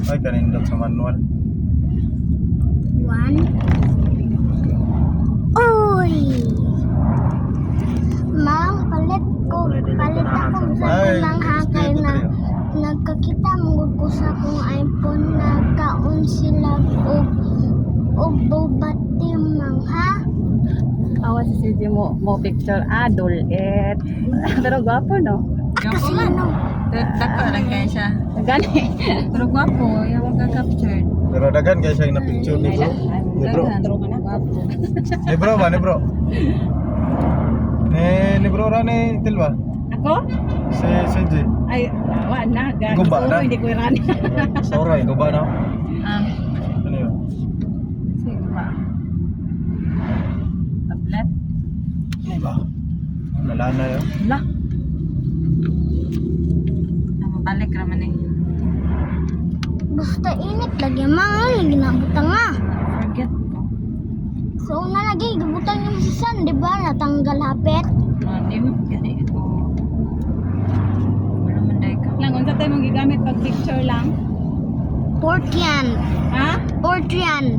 Ay, kanindot sa manual. 1. Uy! Ma'am, palit ako sa kulang hakay na nagkakita mo ko sa kong iPhone na kaon sila og bobati mang ha? Awa si CJ mo picture dulit. Pero gwapo no. Kasi ano? Dako lang kaya siya. Gani. Pero gwapo, yung ka-captured. Pero dagan kaya siya na picture ni bro. Ni bro. Gwapo. Ni bro ba? Ni bro. Ni bro ra ni Tilba. Ako? Si CJ. Ay, awa na. Guba na? Hindi ko irani. Sorry, go ba na? Ano yun? Sige ba? Tablet? Ba? Lalana yun. Wala. Balik naman eh. Basta init lagi mga ginabutang nga. Forget ko. So una lagi gibutang yung sisan, di ba? Natanggal hapit. Hindi mo kasi ito. Wala man dahil ka. Lang, unsa tayo mong gigamit pag picture lang? Port yan. Ha? Port yan.